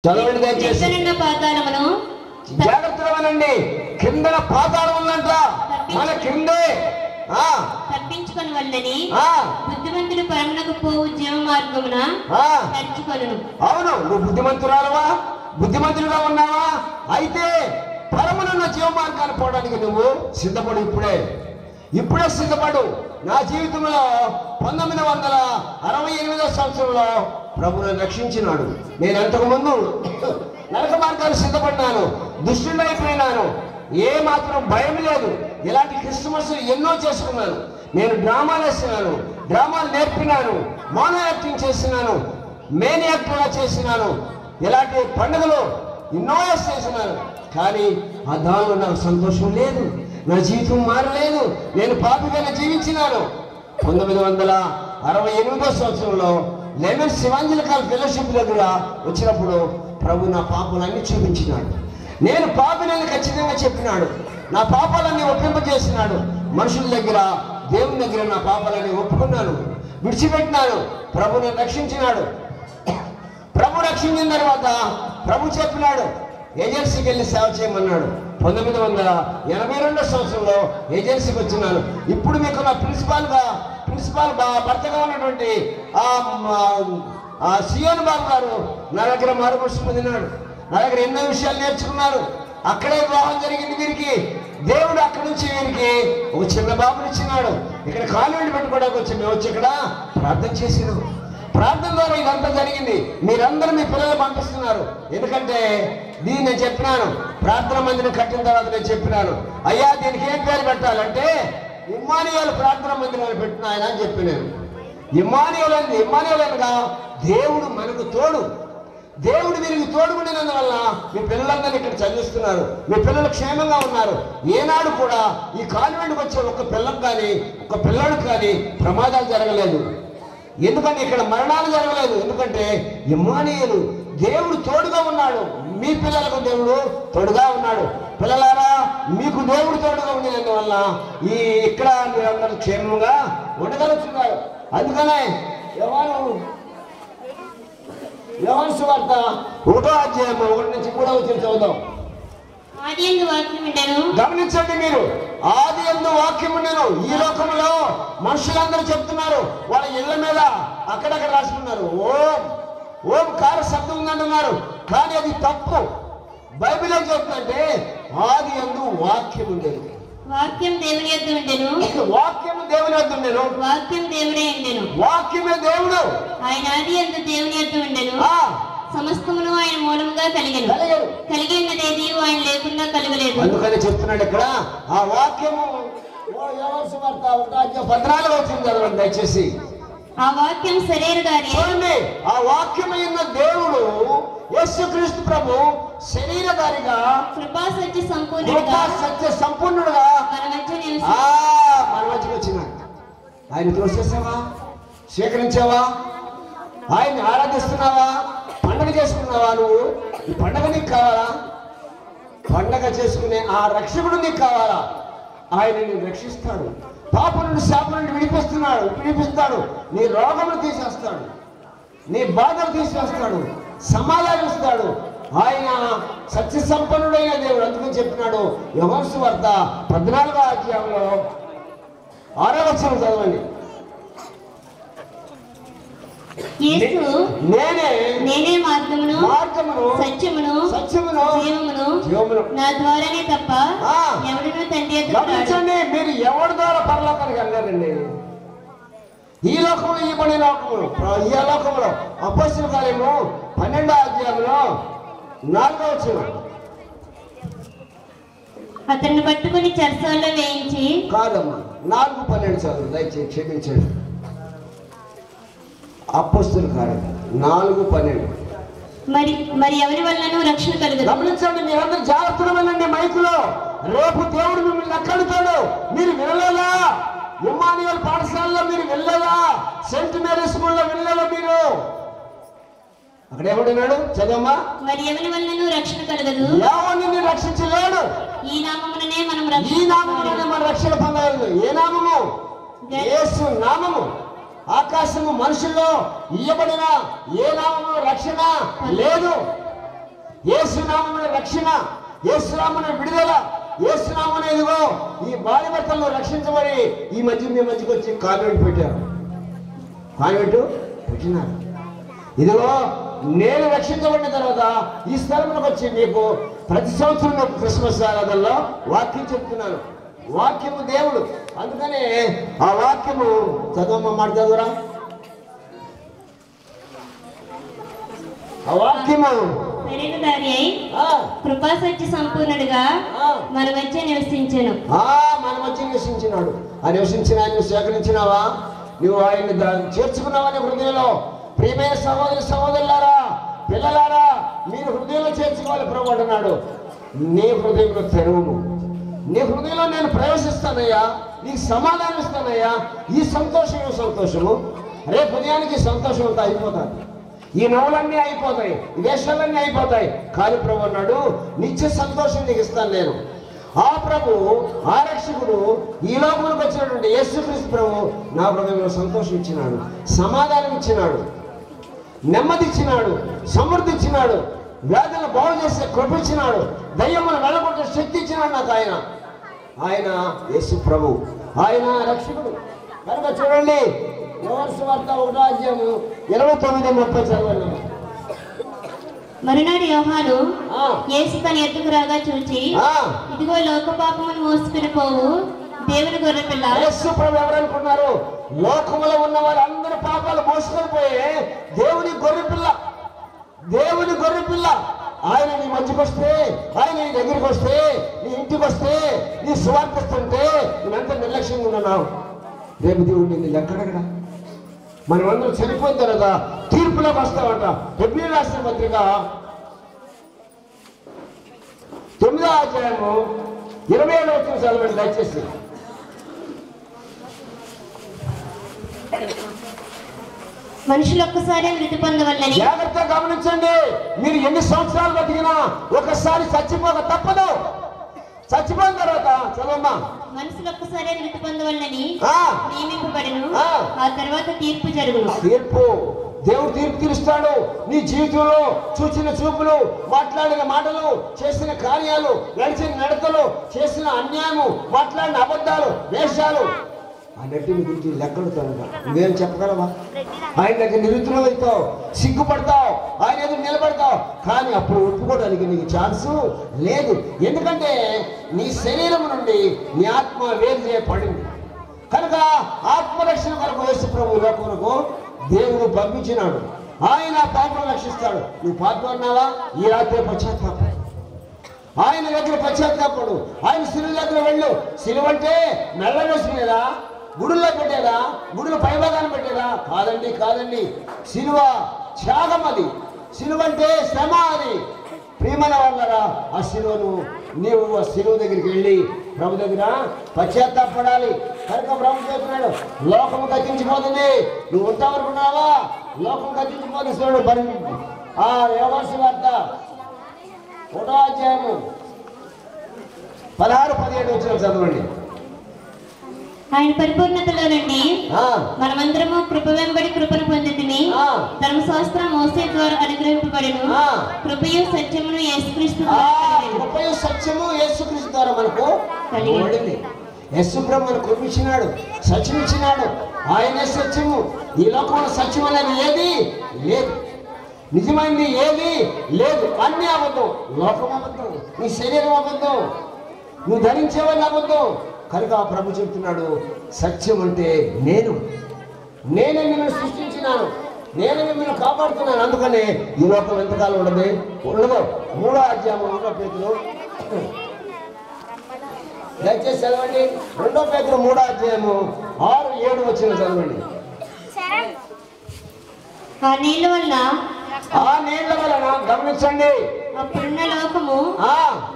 చదవండి దయచేసి. పాతాళమును జాగ్రత్తగా వినండి. కిందన పాతాళం ఉందంట, మన కిందే తప్పించుకొని వల్లని బుద్ధిమంతుడు పరమునకు పోవు జీవ మార్గమున నడుచుకొనును. అవును, నువ్వు బుద్ధిమంతురాలవా, బుద్ధిమంతులుగా ఉన్నావా? అయితే పరమునున్న జీవ మార్గాన్ని పోవడానికి నువ్వు సిద్ధపడు. ఇప్పుడే సిద్ధపడు. నా జీవితంలో 1968వ సంవత్సరంలో ప్రభువును రక్షించినాడు. నేను అంతకుముందు నరక మార్గాలు సిద్ధపడినాను, దుష్టుని అయిపోయినాను. ఏ మాత్రం భయం లేదు. ఇలాంటి క్రిస్మస్ ఎన్నో చేసుకున్నాను. నేను డ్రామాలు వేసినాను, డ్రామాలు నేర్పినాను, మోనో యాక్టింగ్ చేసినాను, మెయిన్ యాక్టర్గా చేసినాను. ఇలాంటి పండుగలు ఎన్నో చేసినాను. కానీ ఆ దానిలో నాకు సంతోషం లేదు, నా జీవితం మారలేదు. నేను పాపిగానే జీవించినాను. 1968వ సంవత్సరంలో లెమన్ శివాంజలికల్ ఫెలోషిప్ దగ్గర వచ్చినప్పుడు ప్రభు నా పాపాలన్నీ చూపించినాడు. నేను పాపినని ఖచ్చితంగా చెప్పినాడు. నా పాపాలన్నీ ఒప్పింపజేసినాడు. మనుషుల దగ్గర, దేవుని దగ్గర నా పాపాలన్నీ ఒప్పుకున్నాను, విడిచిపెట్టినాను. ప్రభు నన్ను రక్షించినాడు. ప్రభు రక్షించిన తర్వాత ప్రభు చెప్పినాడు, ఏజెన్సీకి వెళ్ళి సేవ చేయమన్నాడు. 1982వ సంవత్సరంలో ఏజెన్సీకి వచ్చినాను. ఇప్పుడు మీకు నా ప్రిన్సిపాల్ భర్తగా ఉన్నటువంటి సియోన్ బాబు గారు నా దగ్గర మారుమనసు పొందినాడు. నా దగ్గర ఎన్నో విషయాలు నేర్చుకున్నారు. అక్కడే వివాహం జరిగింది వీరికి. దేవుడు అక్కడి నుంచి వీరికి ఒక చిన్న బాబుని ఇచ్చినాడు. ఇక్కడ కాన్వెంట్ పెట్టుకోవడానికి వచ్చి మేము వచ్చి ఇక్కడ ప్రార్థన చేసినాం. ప్రార్థన ద్వారా ఇదంతా జరిగింది. మీరందరూ మీ పిల్లలు పంపిస్తున్నారు. ఎందుకంటే దీన్ని నేను చెప్పినాను, ప్రార్థన మందిరం కట్టిన తర్వాత నేను చెప్పినాను, అయ్యా దీనికి ఏం పేరు పెట్టాలంటే ఇమ్మానుయేలు ప్రార్థన మందిరాలు పెట్టిన ఆయన అని చెప్పినాను. ఇమ్మానుయేలు అనగా దేవుడు మనకు తోడు. దేవుడు వీరికి తోడుకుండినందువల్ల మీ పిల్లలందరినీ ఇక్కడ చదివిస్తున్నారు. మీ పిల్లలు క్షేమంగా ఉన్నారు. ఏనాడు కూడా ఈ కాన్వెంట్కి వచ్చే ఒక పిల్లకు కానీ ఒక పిల్లడికి కానీ ప్రమాదాలు జరగలేదు. ఎందుకంటే ఇక్కడ మరణాలు జరగలేదు. ఎందుకంటే ఇమ్మానుయేలు దేవుడు తోడుగా ఉన్నాడు. మీ పిల్లలకు దేవుడు తోడుగా ఉన్నాడు. పిల్లలారా, మీకు దేవుడు తోడుగా ఉండినందువల్ల ఇక్కడ మీరందరూ క్షేమంగా ఉండగలుగుతున్నారు. అందుకనే యోహాను సువార్త 1వ అధ్యాయం 1 నుంచి 3వ వచనం చదువుదాం. గమనించండి మీరు, ఆది యందు వాక్యం ఉండెను. ఈ లోకంలో మనుషులందరూ చెప్తున్నారు, వాళ్ళ ఇళ్ల మీద అక్కడక్కడ రాసుకున్నారు, ఓంకార శబ్దం ఉందంటున్నారు. కానీ అది తప్పు. బైబిల్ ఏం చెప్తుందంటే ఆది యందు వాక్యం ఉండేది. వాక్యం దేవుని యొద్ద ఉండెను. వాక్యము దేవుని యొద్ద ఉండెను. వాక్యం దేవుడే ఉండెను. వాక్యమే దేవుడు. ఆయన ఆది యందు దేవుని యొద్ద ఉండెను. సమస్తమును ఆయన మూలముగా కలిగి ఉన్నదేది ఆయన లేకుండా కలగలేదు. అందుకని చెప్తున్నాడు ఇక్కడ ఆ వాక్యము. యోహాను సువార్త 14వ వచనం చదవండి దయచేసి. ఆ వాక్యం శరీరధారి. చూడండి, ఆ వాక్యమైన దేవుడు యేసుక్రీస్తు ప్రభు శరీరధారిగా కృపా సత్య సంపూర్ణుడుగా మన మధ్యకి వచ్చినాడు. ఆయన తోసేసావా? స్వీకరించావా? ఆయన్ని ఆరాధిస్తున్నావా? పండగ చేసుకున్నావా? నువ్వు ఈ పండగ నీకు కావాలా? పండగ చేసుకునే ఆ రక్షకుడు నీకు కావాలా? ఆయన నిన్ను రక్షిస్తాడు. పాపం నుండి, శాపం నుండి విడిపిస్తాడు. నీ రోగములు తీసేస్తాడు, నీ బాధలు తీసేస్తాడు, సమాధానిస్తాడు. ఆయన సత్య సంపన్నుడైన దేవుడు. అందుకని చెప్పినాడు యోహాను సువార్త 14వ అధ్యాయంలో 6వ వచనం చదవండి. నేనే మార్గమును సత్యమును జీవమును నా ద్వారానే తప్ప ఎవడునూ తండ్రి యొద్దకు రాడు. మీరు ఎవరి ద్వారా పరలోకానికి వెళ్ళారండి? ఈ లోకంలో, ఈ లోకంలో అపొస్తలుల కార్యము 12వ అధ్యాయంలో 4వ వచనం. అతన్ని పట్టుకుని చెరసాలలో వేయించి. కాదమ్మా, 4:12 చదువు దయచేసి, క్షమించండి. అపొస్తలుల కార్యం 4:12. మరి ఎవరి వల్లనూ రక్షణ కలుగదు. గమనించండి, మీరందరూ జాగ్రత్తగా వెళ్ళండి. మైకులో రేపు దేవుడు మిమ్మల్ని ఎక్కడుతాడు మీరు వినలేదా? ఇమ్మానుయేల్ పాఠశాలలో మీరు వెళ్ళలేదా? సెయింట్ మేరీ స్కూల్లో వెళ్ళలేదా? మీరు అక్కడ ఏమన్నాడు చదవమ్మా? మరి ఎవరి వల్లనూ రక్షణ కలుగదు. ఎవరిని రక్షించలేడు. ఈ నామముననే మనం రక్షణ పొందగలదు. ఏ నామము? యేసు నామము. ఆకాశము మనుషుల్లో ఇయ్యబడిన ఏ నామము రక్షణ లేదు. యేసునామమున రక్షణ, యేసునామమున విడుదల, యేసునామమున ఇదిగో ఈ భార్య భర్తలను రక్షించబడి ఈ మధ్య మీ మధ్యకి వచ్చి కాన్వెంట్ పెట్టారు. కాన్వెంట్ పెట్టినారు. ఇదిగో నేను రక్షించబడిన తర్వాత ఈ స్థలంలోకి వచ్చి మీకు ప్రతి సంవత్సరం క్రిస్మస్ ఆరాధనలో వాక్యం చెప్తున్నాను. వాక్యము దేవుడు, అందుకనే ఆ వాక్యము చదవమ్మ, మాట చదువురా. ఆ వాక్యము శరీరధారి అయి కృపా సత్య సంపూర్ణుడుగా మన మధ్య నివసించెను. మన మధ్య నివసించినాడు. ఆ నివసించిన ఆయన సేకరించినావా? నువ్వు ఆయన్ని చేర్చుకున్నావా నీ హృదయంలో? ప్రియమైన సహోదరి సహోదరులారా, పిల్లలారా, మీరు హృదయంలో చేర్చుకోవాలి. ప్రభు అంటున్నాడు, నీ హృదయంలో తెరువును, నీ హృదయంలో నేను ప్రవేశిస్తానయ్యా, నీకు సమాధానం ఇస్తానయ్యా. ఈ సంతోషము రేపు ఉదయానికి సంతోషం అంతా అయిపోతుంది. ఈ నవ్వులన్నీ అయిపోతాయి, ఈ వేషాలన్నీ అయిపోతాయి. కానీ ప్రభు అన్నాడు, నిత్య సంతోషం నీకు ఇస్తాను నేను. ఆ ప్రభు, ఆ రక్షకుడు ఈ లోకంలోకి వచ్చినటువంటి యేసుక్రీస్తు ప్రభు నా హృదయంలో సంతోషం ఇచ్చినాడు, సమాధానం ఇచ్చినాడు, నెమ్మది ఇచ్చినాడు, సమృద్ధి ఇచ్చినాడు, వ్యాధులను బాగు చేసే కృప ఇచ్చినాడు, దయ్యములను వెళ్ళగొట్టే శక్తి ఇచ్చినాడు నాకు ఆయన యేసు ప్రభు, ఆయన రక్షకుడు. కనుక చూడండి, యోహాను సువార్త 1:29-30 చదవండి. మరునాడు యోహాను యేసు తన ఎద్దుకు రాగా చూచి, ఇదిగో లోక పాపమును మోసుకుని పోవు దేవుని గొర్రెపిల్ల. యేసు ప్రభు ఎవరనుకున్నారు? లోకములో ఉన్న వారందరూ పాపాలు మోసుకొని పోయే దేవుని గొర్రెపిల్ల, దేవుని గొర్రెపిల్ల. ఆయన నీ మధ్యకి వస్తే, ఆయన నీ దగ్గరికి వస్తే, నీ ఇంటికి వస్తే, నీ సువార్తిస్తుంటే నేనంతా నిర్లక్ష్యంగా ఉన్నావు. రేపు దేవుడు నిన్ను ఎక్కడెక్కడ మనమందరం చనిపోయిన తర్వాత తీర్పులోకి వస్తామంట. హెబ్రీయులకు రాసిన పత్రిక 9వ అధ్యాయము 27వ వచనం చదవండి దయచేసి. మనుషులు ఒక్కసారి మృతి పొందవల్లని. జాగ్రత్తగా గమనించండి, మీరు ఎన్ని సంవత్సరాలు బతికినా ఒకసారి చచ్చిపోక తప్పదు. చచ్చిపోయిన తర్వాత చదవమ్మా, మనుషులు ఒక్కసారి మృతి పొందవల్లని నియమింపబడెను, ఆ తర్వాత తీర్పు జరుగును. తీర్పు, దేవుడు తీర్పు తీరుస్తాడు. నీ జీవితంలో చూసిన చూపులు, మాట్లాడిన మాటలు, చేసిన కార్యాలు, నడిచిన నడతలు, చేసిన అన్యాయము, మాట్లాడిన అబద్ధాలు, వేషాలు అన్నిటిని గురించి లెక్కడుతాను. నువ్వేం చెప్పగలవా? ఆయన దగ్గర నిరుతులు అవుతావు, సిగ్గుపడతావు, ఆయన ఎదురు నిలబడతావు. కానీ అప్పుడు ఒప్పుకోవడానికి నీకు ఛాన్సు లేదు. ఎందుకంటే నీ శరీరం నుండి నీ ఆత్మ వేరు చేయబడింది. కనుక ఆత్మరక్షణ కొరకు యేసు ప్రభు కొరకు దేవుడు పంపించినాడు. ఆయన పాపను రక్షిస్తాడు. నువ్వు పాపం అన్నావా? ఈ రాత్రి పశ్చాత్తాపం, ఆయన దగ్గర పశ్చాత్తాపడు. ఆయన సిలువ దగ్గర వెళ్ళు. సిలువ అంటే మెల్లగా సిలువా? గుడుల్లో పెట్టేదా? గుడులు పైభాగాన్ని పెట్టేదా? కాదండి. సిలువ త్యాగం, అది సిలువ అంటే శ్రమ. అది ప్రియమైన వాళ్ళరా, ఆ సిలువను నీవు ఆ సిలువ దగ్గరికి వెళ్ళి ప్రభు దగ్గర పశ్చాత్తాపడాలి. కనుక ప్రభు చెప్తున్నాడు, లోకము గతించిపోతుంది. నువ్వు ఉంటావనుకున్నావా? లోకం గతించిపోతుంది. చూడు, యోహాను సువార్త 1వ అధ్యాయము 16-17 వచనాలు చదవండి. ఆయన పరిపూర్ణతలో నుండి మనమందరము కృప వెంబడి కృపను పొందితిమి. ధర్మశాస్త్రం మోసే ద్వారా అనుగ్రహింపబడెను, కృపయు సత్యమును యేసుక్రీస్తు ద్వారా మనకు కలిగింది. యేసు ప్రభు మనకు కృప ఇచ్చినాడు, సత్యం ఇచ్చినాడు. ఆయనే సత్యము. ఈ లోకంలో సత్యం అనేది ఏది లేదు, నిజమైంది ఏది లేదు. అన్నీ అబద్ధం. లోకం అబద్ధం, నీ శరీరం అబద్ధం, నువ్వు ధరించేవాడిని అబద్ధం. కనుక ఆ ప్రభు చెప్తున్నాడు, సత్యం అంటే నేనే మిమ్మల్ని సృష్టించినాను, నేనే మిమ్మల్ని కాపాడుతున్నాను. అందుకనే ఈ లోకం ఎంతకాలం ఉండదు. 3వ అధ్యాయం 1వ పేతురు, దయచేసి చదవండి. 2వ పేతురు 3వ అధ్యాయము 6-7 వచనం చదవండి. ఆ నీళ్ళ వలన గమనించండి, అప్పుడున్న లోకము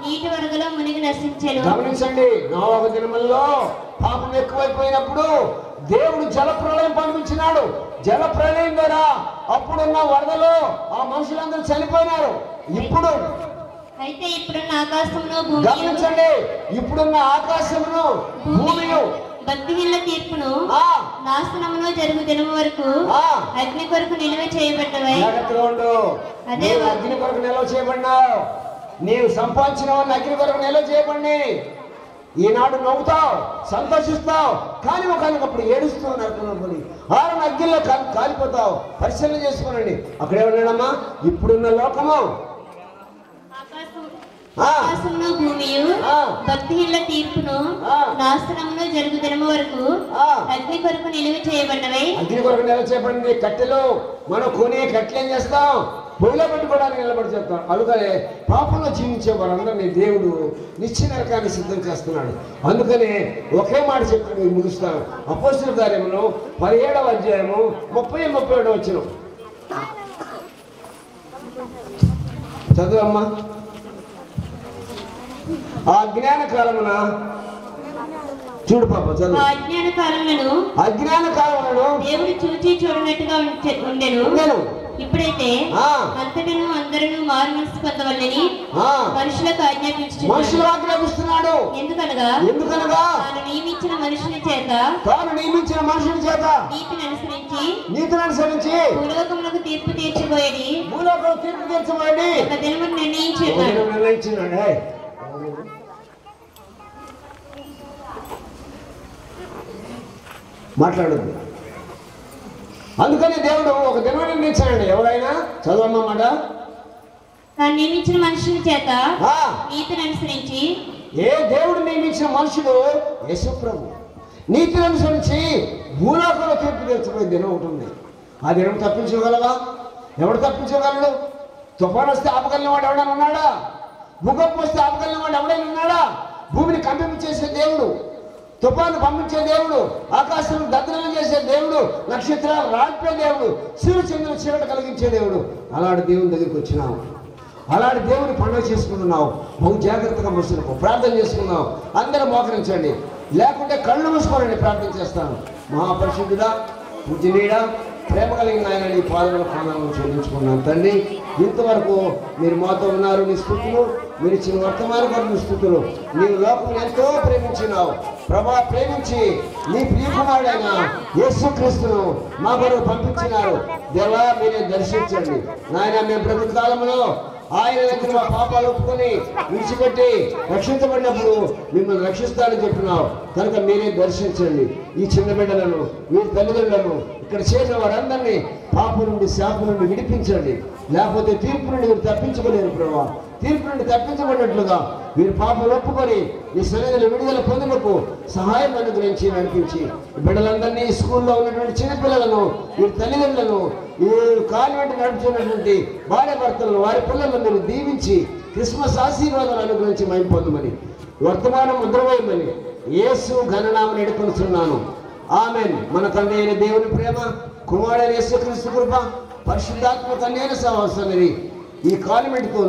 నీటి వరదలో మునిగి నశించెను. గమనించండి, నోవహు దినములలో పాపం ఎక్కువైపోయినప్పుడు దేవుడు జల ప్రళయం పంపించినాడు. జల ప్రళయం ద్వారా అప్పుడున్న వరదలో ఆ మనుషులందరూ చనిపోయినారు. ఇప్పుడున్న ఆకాశమును గమనించండి, ఇప్పుడున్న ఆకాశమును భూమియు భక్తిహీనుల తీర్పును ఆ, నాశనములో జరుగు దినము వరకు ఆ. అగ్ని కొరకు నిలువ చేయబడ్డవై జాగ్రత్తగా ఉండు. అదే నీవు అగ్ని కొరకు నిల్వ చేయబడినావు. నీవు సంపాదించిన వాడిని అగ్ని కొరకు నిల్వ చేయబడి ఈనాడు నవ్వుతావు, సంతోషిస్తావు, కానీ ఒకనొకప్పుడు ఏడుస్తూ నడుపునప్పుడు ఆరు అగ్గిలో కాలిపోతావు. పరిశీలన చేసుకోనండి. అక్కడేమన్నాడమ్మా, ఇప్పుడున్న లోకము ఆకాశమును భూమియు ఆ. భక్తిహీనుల తీర్పును ఆ. నాశనములో జరుగు దినము వరకు ఆ. అగ్ని కొరకు నిలువ చేయబడ్డవై అగ్ని కొరకు నిల్వ చేయబడింది. కట్టెలు మనం కొనే కట్టెలు ఏం చేస్తాం, పొయ్యిలో పెట్టుకోవడానికి నిలబడి చేస్తాం. అందుకనే పాపంలో జీవించే వారందరినీ దేవుడు నిత్య నరకాన్ని సిద్ధం చేస్తున్నాడు. అందుకనే ఒకే మాట చెప్పి మీరు ముగిస్తాను. అపోస్తలుల కార్యములు 17వ అధ్యాయము 30-37 వచనం చదువమ్మా. ఆ జ్ఞాన కాలమున చూడు పాప చదువు. ఆ అజ్ఞాన కాలములను అజ్ఞాన కాలములను దేవుడు చూచి చూడనట్టుగా ఉండెను. నేను ఇప్పుడైతే ఆ. అంతటను అందరూ మారు మనసు పొందవల్లని ఆ. మనుషులకు ఆజ్ఞాపించుచున్నాడు. మనుషులు ఆజ్ఞాపిస్తున్నాడు. ఎందుకనగా ఎందుకనగా తాను నియమించిన మనుషుల చేత తాను నియమించిన మనుషుల చేత నీతిని అనుసరించి నీతిని అనుసరించి భూలోకములకు తీర్పు తీర్చబోయేది భూలోకంలో తీర్పు తీర్చబడి ఒక దినమును నిర్ణయించి ఉన్నాడు. నిర్ణయించినాడు. ఏయ్. మాట్లాడద్దు. అందుకని దేవుడు ఒక దినం నిర్ణయించాడు. ఎవరైనా చదవమ్మా మాట. తాను నియమించిన మనుషుల చేత ఆ, నీతిని అనుసరించి ఏ దేవుడు నియమించిన మనుషుడు యేసు ప్రభు. నీతిని అనుసరించి భూలోకంలో తీర్పు తీర్చబోయే దినం ఉంటుంది. ఆ దినం తప్పించగలవా? ఎవడు తప్పించగలడు? తుఫాను వస్తే ఆపగలిగిన వాడు ఎవడైనా ఉన్నాడా? భూకంపం వస్తే ఆపగలిగిన వాడు ఎవడైనా ఉన్నాడా? భూమిని కంపించేసే దేవుడు, తుఫాను పంపించే దేవుడు, ఆకాశం దగ్ధనం చేసే దేవుడు, నక్షత్రాలు రాల్పే దేవుడు, సూర్యచంద్రులు చీకటి కలిగించే దేవుడు. అలాంటి దేవుని దగ్గరికి వచ్చినావు. అలాంటి దేవుని పండుగ చేసుకుంటున్నావు. బహు జాగ్రత్తగా ముసురుకో. ప్రార్థన చేసుకుందాం. అందరూ మోకరించండి. లేకుంటే కళ్ళు మూసుకోనండి. ప్రార్థన చేస్తాను. మహాపరిశుద్ధుడా, పూజనీయుడా, ప్రేమ కలిగిన ఆయన నీ పాదముల ప్రాణాలను చెల్లించుకున్నాను తండ్రి. ఇంతవరకు మీరు మాతో ఉన్నారు. నీ స్థుతులు, మీరు ఇచ్చిన వర్తమాన కొరకు స్థుతులు. నీవు లోకం ఎంతో ప్రేమించినావు ప్రభా. ప్రేమించి నీ ప్రియకుమారుడైన యేసుక్రీస్తును మా కొరకు పంపించినారు. దేవా, మీరే దర్శించండి నాయన. మేము బ్రతుకు కాలంలో ఆయన దగ్గర మా పాపాలు ఒప్పుకొని విడిచిపెట్టి రక్షించబడినప్పుడు మిమ్మల్ని రక్షిస్తానని చెప్పినావు కనుక మీరే దర్శించండి. ఈ చిన్న బిడ్డలను, వీరి తల్లిదండ్రులను, ఇక్కడ చేరిన వారందరినీ పాపం నుండి, శాపం నుండి విడిపించండి. లేకపోతే తీర్పు నుండి వీరు తప్పించుకోలేరు ప్రభావ. తీర్పు నుండి తప్పించబడినట్లుగా వీరు పాపం ఒప్పుకొని ఈ సన్నిధిలో విడుదల పొందుటకు సహాయం అనుగ్రహించి నడిపించి బిడ్డలందరినీ, స్కూల్లో ఉన్నటువంటి చిన్నపిల్లలను, వీరి తల్లిదండ్రులను, ఈ కాన్వెంట్ నడుపుతున్నటువంటి భార్య భర్తలను, వారి పిల్లలను మీరు దీవించి క్రిస్మస్ ఆశీర్వాదాలు అనుగ్రహించి మేము పొందమని, వర్తమానం ముద్రవేయమని యేసు ఘననామని ఎడుకొనుచున్నాను. ఆమెన్. మన తండ్రి అయిన దేవుని ప్రేమ, కుమారుడైన యేసుక్రీస్తు కృప, పరిశుద్ధాత్మ కన్యైన సహవాసం ఈ కాన్వెంట్తో